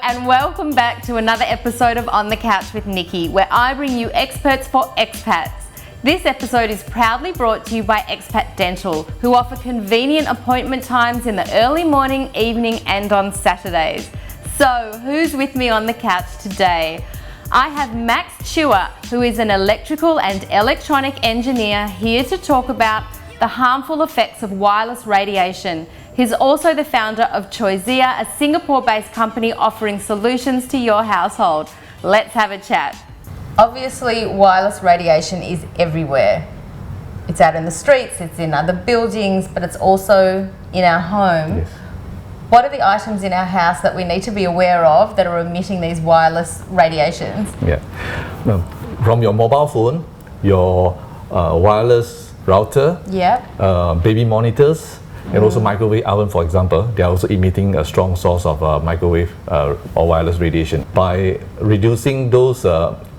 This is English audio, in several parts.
and welcome back to another episode of On the Couch with Nici, where I bring you experts for expats. This episode is proudly brought to you by Expat Dental, who offer convenient appointment times in the early morning, evening and on Saturdays. So, who's with me on the couch today? I have Max Chua, who is an electrical and electronic engineer, here to talk about the harmful effects of wireless radiation. He's also the founder of Choisia, a Singapore-based company offering solutions to your household. Let's have a chat. Obviously, wireless radiation is everywhere. It's out in the streets, it's in other buildings, but it's also in our home. Yes. What are the items in our house that we need to be aware of that are emitting these wireless radiations? Yeah. From your mobile phone, your wireless router, baby monitors, and also microwave oven, for example, they are also emitting a strong source of microwave or wireless radiation. By reducing those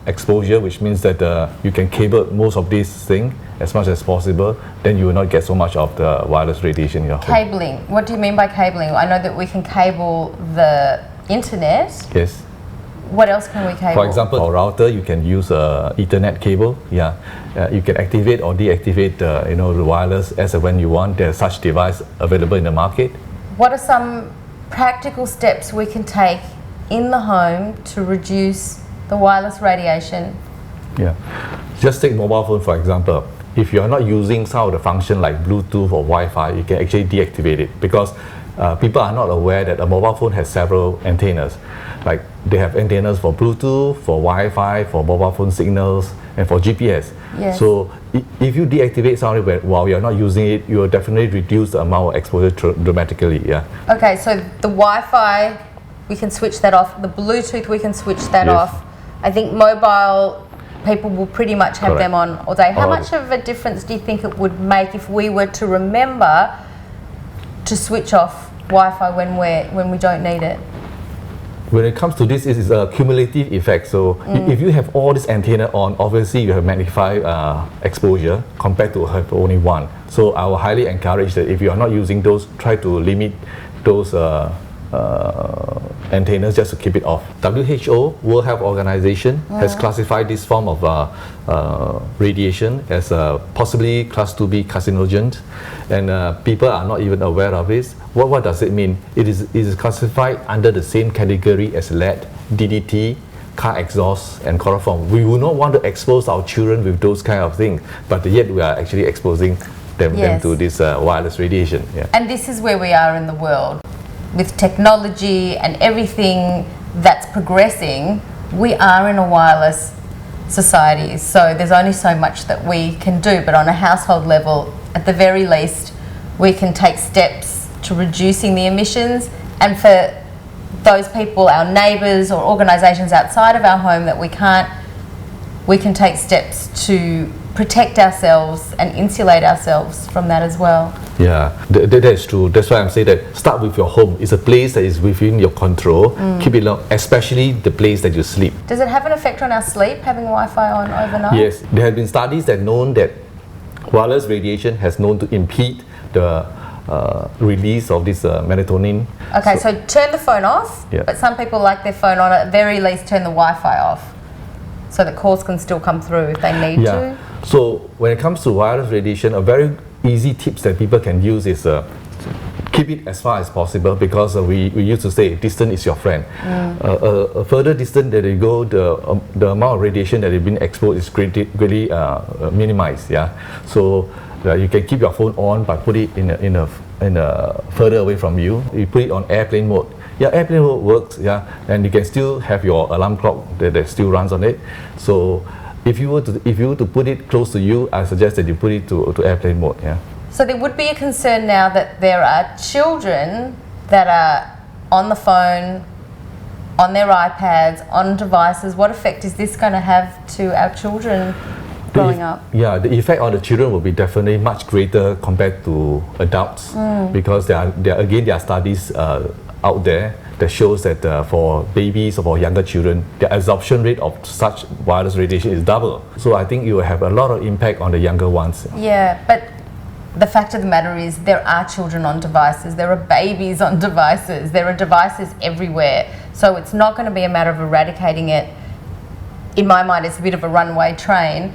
exposure, which means that you can cable most of these things as much as possible, then you will not get so much of the wireless radiation in your home. Cabling. What do you mean by cabling? I know that we can cable the internet. Yes. What else can we cable? For example, for router, you can use a Ethernet cable. Yeah, you can activate or deactivate the wireless as and when you want. There's such device available in the market. What are some practical steps we can take in the home to reduce the wireless radiation? Yeah, just take mobile phone for example. If you are not using some of the function like Bluetooth or Wi-Fi, you can actually deactivate it because people are not aware that a mobile phone has several antennas. Like they have antennas for Bluetooth, for Wi-Fi, for mobile phone signals, and for GPS. Yes. So if you deactivate something while you're not using it, you will definitely reduce the amount of exposure dramatically. Yeah. Okay, so the Wi-Fi, we can switch that off. The Bluetooth, we can switch that off. I think mobile people will pretty much have them on all day. How much of a difference do you think it would make if we were to remember to switch off Wi-Fi when we don't need it? When it comes to this, it is a cumulative effect. So if you have all this antenna on, obviously you have magnified exposure compared to have only one. So I will highly encourage that if you are not using those, try to limit those antennas just to keep it off. WHO, World Health Organization, has classified this form of radiation as possibly class 2B carcinogen, and people are not even aware of this. What does it mean? It is classified under the same category as lead, DDT, car exhaust, and chloroform. We would not want to expose our children with those kind of things, but yet we are actually exposing them to this wireless radiation. Yeah. And this is where we are in the world. With technology and everything that's progressing, we are in a wireless society. So there's only so much that we can do, but on a household level, at the very least, we can take steps to reducing the emissions. And for those people, our neighbours or organisations outside of our home that we can take steps to protect ourselves and insulate ourselves from that as well. Yeah, that is true. That's why I'm saying that start with your home. It's a place that is within your control. Keep it low, especially the place that you sleep. Does it have an effect on our sleep, having Wi-Fi on overnight? Yes, there have been studies that known that wireless radiation has known to impede the release of this melatonin. Okay, so turn the phone off, but some people like their phone on, at very least turn the Wi-Fi off so that calls can still come through if they need to. So when it comes to wireless radiation, a very easy tips that people can use is keep it as far as possible, because we used to say distance is your friend. A further distance that you go, the amount of radiation that you've been exposed is greatly minimized. Yeah, so you can keep your phone on but put it in a further away from you. You put it on airplane mode. Yeah, airplane mode works. Yeah, and you can still have your alarm clock that still runs on it. So if you were to put it close to you, I suggest that you put it to airplane mode. Yeah. So there would be a concern now that there are children that are on the phone, on their iPads, on devices. What effect is this going to have to our children growing up? Yeah, the effect on the children will be definitely much greater compared to adults, because there are studies out there that shows that for babies or for younger children, the absorption rate of such wireless radiation is double. So I think it will have a lot of impact on the younger ones. Yeah, but the fact of the matter is there are children on devices, there are babies on devices, there are devices everywhere. So it's not going to be a matter of eradicating it. In my mind, it's a bit of a runaway train.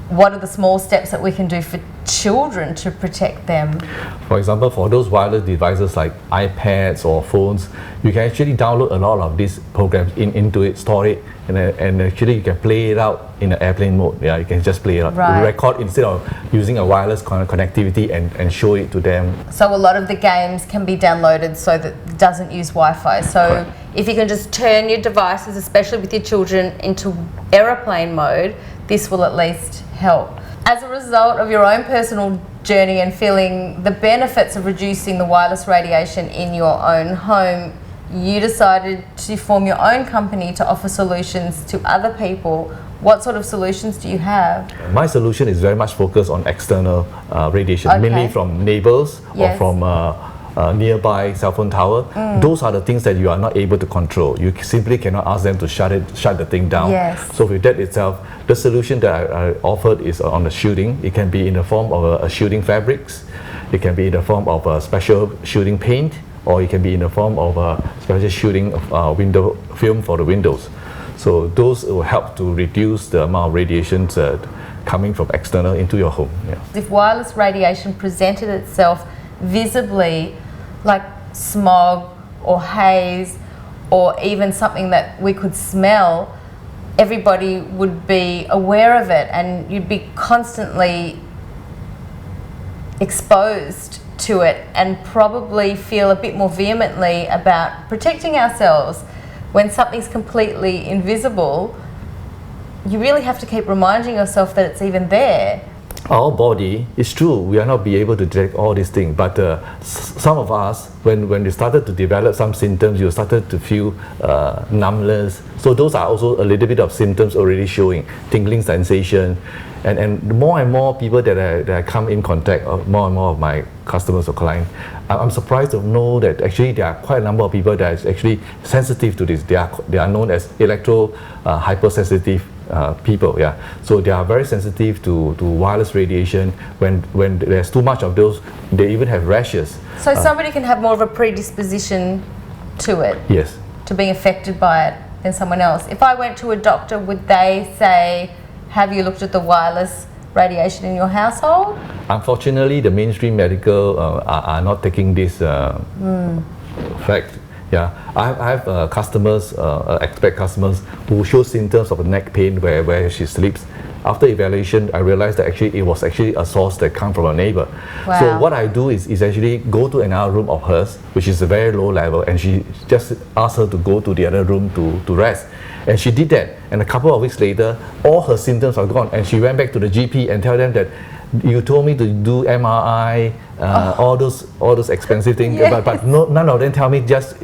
What are the small steps that we can do for children to protect them? For example, for those wireless devices like iPads or phones, you can actually download a lot of these programs into it, store it, and actually you can play it out in an airplane mode. Yeah, you can just play it out. Right. Record instead of using a wireless connectivity and show it to them. So a lot of the games can be downloaded so that it doesn't use Wi-Fi. So Correct. if you can just turn your devices, especially with your children, into aeroplane mode, this will at least help. As a result of your own personal journey and feeling the benefits of reducing the wireless radiation in your own home, you decided to form your own company to offer solutions to other people. What sort of solutions do you have? My solution is very much focused on external radiation, Okay. mainly from neighbors Yes. or from nearby cell phone tower. Those are the things that you are not able to control. You simply cannot ask them to shut the thing down. Yes. So with that itself, the solution that I offered is on the shielding. It can be in the form of a shielding fabrics. It can be in the form of a special shielding paint, or it can be in the form of a special shielding window film for the windows. So those will help to reduce the amount of radiation coming from external into your home. Yeah. If wireless radiation presented itself visibly, like smog or haze, or even something that we could smell, everybody would be aware of it, and you'd be constantly exposed to it and probably feel a bit more vehemently about protecting ourselves. When something's completely invisible, you really have to keep reminding yourself that it's even there. Our body, it's true, we are not be able to detect all these things, but some of us, when we started to develop some symptoms, you started to feel numbness. So those are also a little bit of symptoms already showing, tingling sensation. And more and more people that I come in contact, more and more of my customers or clients, I'm surprised to know that actually there are quite a number of people that is actually sensitive to this. They are known as hypersensitive people. Yeah, so they are very sensitive to wireless radiation. When there's too much of those, they even have rashes. So somebody can have more of a predisposition to it, Yes. to being affected by it, than someone else. If I went to a doctor, would they say, have you looked at the wireless radiation in your household? Unfortunately, the mainstream medical are not taking this fact. Yeah, I have customers, expert customers who show symptoms of neck pain where she sleeps. After evaluation, I realized that actually it was actually a source that come from a neighbor. Wow. So what I do is actually go to another room of hers, which is a very low level, and she just asked her to go to the other room to rest. And she did that, and a couple of weeks later, all her symptoms are gone, and she went back to the GP and tell them that you told me to do MRI, all those expensive things, Yes. but none of them tell me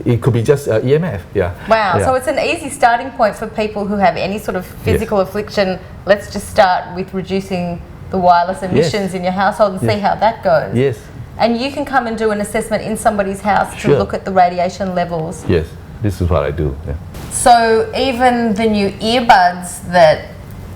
it could be just EMF. Yeah. Wow, Yeah. so it's an easy starting point for people who have any sort of physical affliction. Let's just start with reducing the wireless emissions in your household and see how that goes. Yes. And you can come and do an assessment in somebody's house to Sure. look at the radiation levels. Yes. This is what I do. Yeah. So even the new earbuds that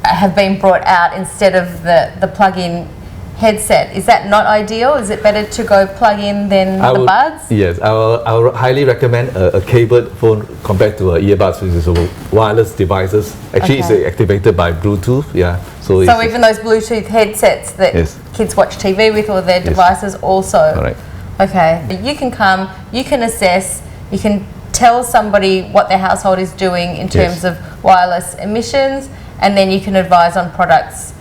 have been brought out instead of the plug-in headset, is that not ideal? Is it better to go plug-in than the buds? Yes, I will highly recommend a cabled phone compared to earbuds, which is wireless devices. Actually, Okay. it's activated by Bluetooth. Yeah. So even those Bluetooth headsets that Yes. kids watch TV with, or their devices also? Correct. Okay, you can come, you can assess, you can tell somebody what their household is doing in terms of wireless emissions, and then you can advise on products,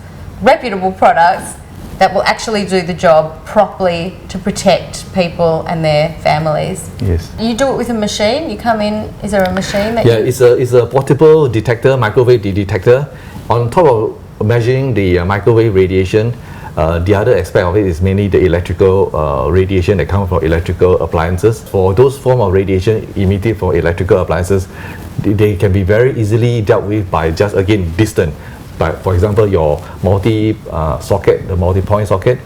reputable products, that will actually do the job properly to protect people and their families. Yes. You do it with a machine? You come in, is there a machine that Yeah, it's a portable detector, microwave detector. On top of measuring the microwave radiation, the other aspect of it is mainly the electrical radiation that comes from electrical appliances. For those form of radiation emitted from electrical appliances, they can be very easily dealt with by just, again, distance. for example, your socket, the multi-point socket,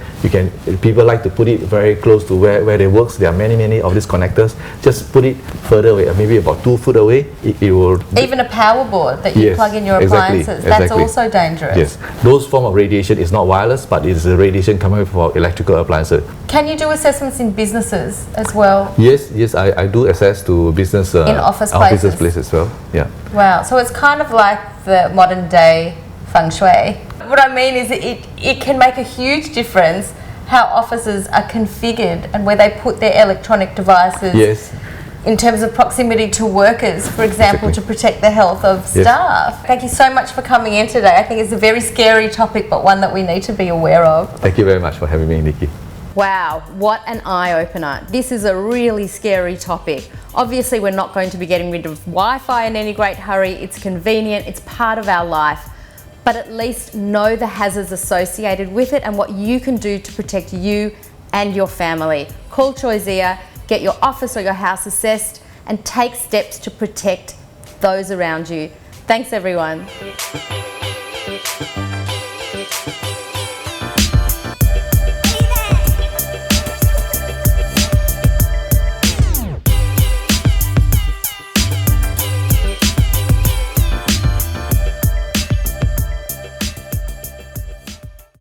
people like to put it very close to where they work. There are many of these connectors. Just put it further away, maybe about 2 feet away. It will. Even a power board that you plug in your appliances, that's also dangerous. Yes, those form of radiation is not wireless, but it is a radiation coming from electrical appliances. Can you do assessments in businesses as well? Yes, I do access to business in office places as well. Yeah. Wow, so it's kind of like the modern day feng shui. What I mean is it can make a huge difference how offices are configured and where they put their electronic devices. Yes. In terms of proximity to workers, for example, to protect the health of staff. Yes. Thank you so much for coming in today. I think it's a very scary topic, but one that we need to be aware of. Thank you very much for having me, Nici. Wow, what an eye-opener. This is a really scary topic. Obviously, we're not going to be getting rid of Wi-Fi in any great hurry. It's convenient, it's part of our life. But at least know the hazards associated with it and what you can do to protect you and your family. Call Choisea, get your office or your house assessed, and take steps to protect those around you. Thanks, everyone.